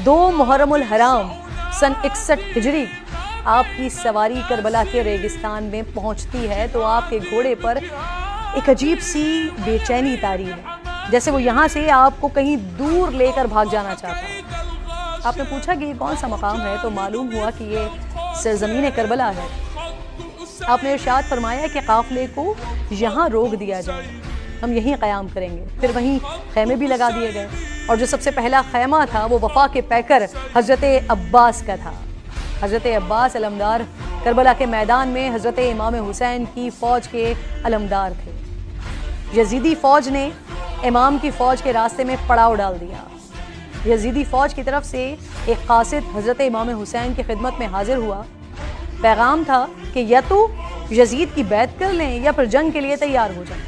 2 محرم الحرام سن 61 ہجری آپ کی سواری کربلا کے ریگستان میں پہنچتی ہے تو آپ کے گھوڑے پر ایک عجیب سی بے چینی طاری ہے، جیسے وہ یہاں سے آپ کو کہیں دور لے کر بھاگ جانا چاہتا ہے۔ آپ نے پوچھا کہ یہ کون سا مقام ہے تو معلوم ہوا کہ یہ سرزمین کربلا ہے۔ آپ نے ارشاد فرمایا کہ قافلے کو یہاں روک دیا جائے، ہم یہیں قیام کریں گے۔ پھر وہیں خیمے بھی لگا دیے گئے، اور جو سب سے پہلا خیمہ تھا وہ وفا کے پیکر حضرت عباس کا تھا۔ حضرت عباس علمدار کربلا کے میدان میں حضرت امام حسین کی فوج کے علمدار تھے۔ یزیدی فوج نے امام کی فوج کے راستے میں پڑاؤ ڈال دیا۔ یزیدی فوج کی طرف سے ایک قاصد حضرت امام حسین کی خدمت میں حاضر ہوا۔ پیغام تھا کہ یا تو یزید کی بیعت کر لیں یا پھر جنگ کے لیے تیار ہو جائیں۔